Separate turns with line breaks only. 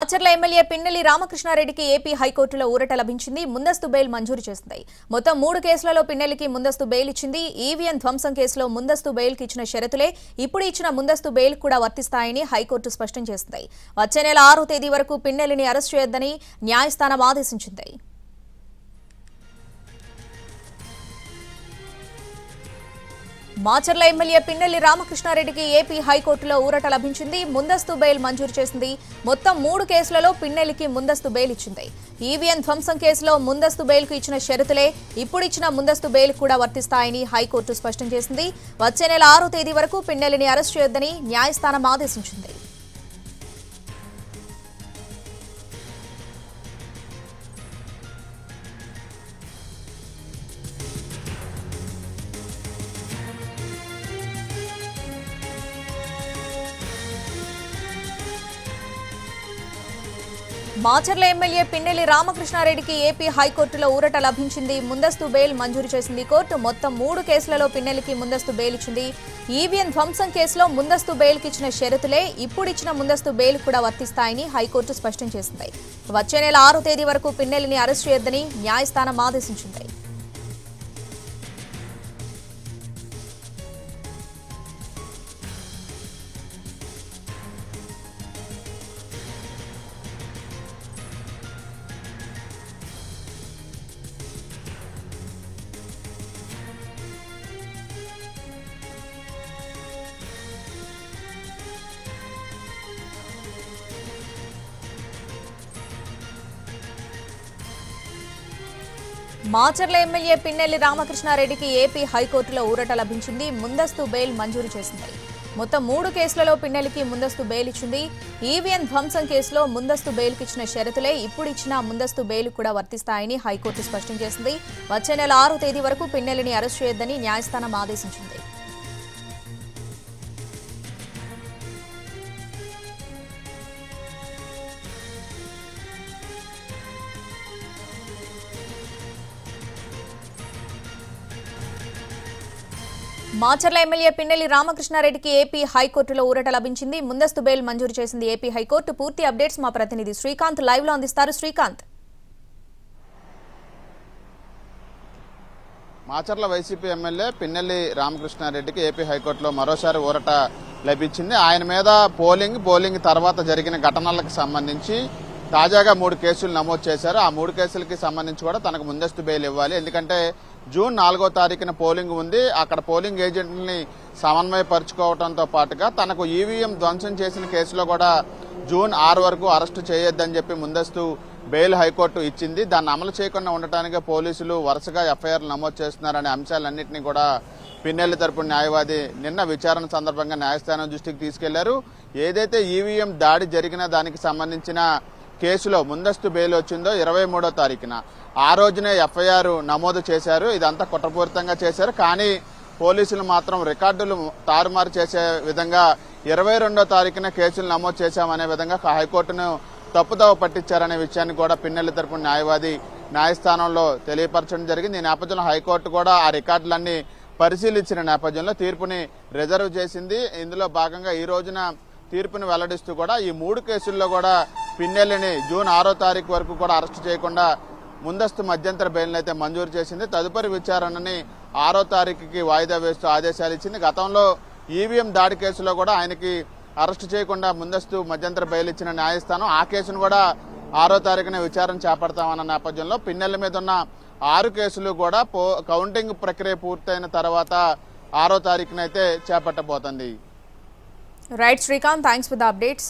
Macherla MLA Pinnelli రామకృష్ణారెడ్డికి AP హైకోర్టులో ఊరట లభించింది. ముందస్తు బెయిల్ మంజూరు చేసింది. మొత్తం 3 కేసులలో పిన్నెల్లికి ముందస్తు బెయిల్ ఇచ్చింది. ఈవీఎం ధ్వంసం కేసులో ముందస్తు బెయిల్కి ఇచ్చిన షరతులే ఇప్పుడు ఇచ్చిన ముందస్తు బెయిల్ కూడా వర్తిస్తాయని హైకోర్టు స్పష్టం చేసింది. వచ్చే నెల 6వ తేదీ వరకు పిన్నెల్లిని అరెస్ట్ చేయొద్దని న్యాయస్థానం ఆదేశించింది. మాచర్ల ఎమ్మెల్యే పిన్నెల్లి రామకృష్ణారెడ్డికి ఏపీ హైకోర్టులో ఊరట లభించింది. ముందస్తు బెయిల్ మంజూరు చేసింది. మొత్తం 3 కేసులలో పిన్నెల్లికి ముందస్తు బెయిల్ ఇచ్చింది. ఈవీఎం ధ్వంసం కేసులో ముందస్తు బెయిల్కు ఇచ్చిన షరతులే ఇప్పుడు ఇచ్చిన ముందస్తు బెయిల్ కూడా వర్తిస్తాయని హైకోర్టు స్పష్టం చేసింది. వచ్చే నెల 6వ తేదీ వరకు పిన్నెల్లిని అరెస్ట్ చేయొద్దని న్యాయస్థానం ఆదేశించింది. మాచర్ల ఎమ్మెల్యే పిన్నెల్లి రామకృష్ణారెడ్డికి ఏపీ హైకోర్టులో ఊరట లభించింది. ముందస్తు బెయిల్ మంజూరు చేసింది కోర్టు. మొత్తం 3 కేసులలో పిన్నెల్లికి ముందస్తు బెయిల్ ఇచ్చింది. ఈవీఎం ధ్వంసం కేసులో ముందస్తు బెయిల్కి ఇచ్చిన షరతులే ఇప్పుడు ఇచ్చిన ముందస్తు బెయిల్ కూడా వర్తిస్తాయని హైకోర్టు స్పష్టం చేసింది. వచ్చే నెల 6వ తేదీ వరకు పిన్నెల్లిని అరెస్ట్ చేయొద్దని న్యాయస్థానం ఆదేశించింది. మాచర్ల ఎమ్మెల్యే పిన్నెల్లి రామకృష్ణారెడ్డికి ఏపీ హైకోర్టులో ఊరట లభించింది. ముందస్తు బెయిల్ మంజూరు చేసింది. మొత్తం 3 కేసులలో పిన్నెల్లికి ముందస్తు బెయిల్ ఇచ్చింది. ఈవీఎం ధ్వంసం కేసులో ముందస్తు బెయిల్కి ఇచ్చిన షరతులే ఇప్పుడు ఇచ్చిన ముందస్తు బెయిల్ కూడా వర్తిస్తాయని హైకోర్టు స్పష్టం చేసింది. వచ్చే నెల 6వ తేదీ వరకు పిన్నెల్లిని అరెస్ట్ చేయొద్దని న్యాయస్థానం ఆదేశించింది. మాచర్ల ఎమ్మెల్యే పిన్నెల్లి రామకృష్ణారెడ్డికి ఏపీ హైకోర్టులో ఊరట లభించింది. ముందస్తు బెయిల్ మంజూరు చేసింది ఏపీ హైకోర్టు. పూర్తి అప్డేట్స్ మా ప్రతినిధి శ్రీకాంత్ లైవ్ లో అందిస్తారు. శ్రీకాంత్,
మాచర్ల వైసీపీ ఎమ్మెల్యే పిన్నెల్లి రామకృష్ణారెడ్డికి ఏపీ హైకోర్టులో మరోసారి ఊరట లభించింది. ఆయన మీద పోలింగ్ తర్వాత జరిగిన ఘటనలకు సంబంధించి తాజాగా 3 కేసులు నమోదు చేశారు. ఆ 3 కేసులకి సంబంధించి కూడా తనకు ముందస్తు బెయిల్ ఇవ్వాలి. ఎందుకంటే జూన్ 4వ తారీఖున పోలింగ్ ఉంది. అక్కడ పోలింగ్ ఏజెంట్ని సమన్వయపరుచుకోవడంతో పాటుగా తనకు ఈవీఎం ధ్వంసం చేసిన కేసులో కూడా జూన్ 6 వరకు అరెస్టు చేయొద్దని చెప్పి ముందస్తు బెయిల్ హైకోర్టు ఇచ్చింది. దాన్ని అమలు చేయకుండా ఉండటానికి పోలీసులు వరుసగా ఎఫ్ఐఆర్లు నమోదు చేస్తున్నారనే అంశాలన్నింటినీ కూడా పిన్నెల్లి తరపున న్యాయవాది నిన్న విచారణ సందర్భంగా న్యాయస్థానం దృష్టికి తీసుకెళ్లారు. ఏదైతే ఈవీఎం దాడి జరిగిన దానికి సంబంధించిన కేసులో ముందస్తు బెయిల్ వచ్చిందో 23వ తారీఖున ఆ రోజునే ఎఫ్ఐఆర్ నమోదు చేశారు. ఇదంతా కుట్రపూరితంగా చేశారు. కానీ పోలీసులు మాత్రం రికార్డులు తారుమారు చేసే విధంగా 22వ తారీఖున కేసులు నమోదు చేశామనే విధంగా హైకోర్టును తప్పుదోవ పట్టించారనే విషయాన్ని కూడా పిన్నెల్లి తరపున న్యాయవాది న్యాయస్థానంలో తెలియపరచడం జరిగింది. ఈ నేపథ్యంలో హైకోర్టు కూడా ఆ రికార్డులన్నీ పరిశీలించిన నేపథ్యంలో తీర్పుని రిజర్వ్ చేసింది. ఇందులో భాగంగా ఈ రోజున తీర్పును వెల్లడిస్తూ కూడా ఈ 3 కేసుల్లో కూడా పిన్నెల్లిని జూన్ 6వ తారీఖు వరకు కూడా అరెస్టు చేయకుండా ముందస్తు మధ్యంతర బెయిల్ని అయితే మంజూరు చేసింది. తదుపరి విచారణని 6వ తారీఖుకి వాయిదా వేస్తూ ఆదేశాలు ఇచ్చింది. గతంలో ఈవీఎం దాడి కేసులో కూడా ఆయనకి అరెస్టు చేయకుండా ముందస్తు మధ్యంతర బెయిల్ ఇచ్చిన న్యాయస్థానం ఆ కేసును కూడా 6వ తారీఖున విచారణ చేపడతామన్న నేపథ్యంలో పిన్నెల్లి మీద ఉన్న 6 కేసులు కూడా కౌంటింగ్ ప్రక్రియ పూర్తయిన తర్వాత 6వ తారీఖున అయితే చేపట్టబోతుంది.
Right Srikanth, thanks for the updates.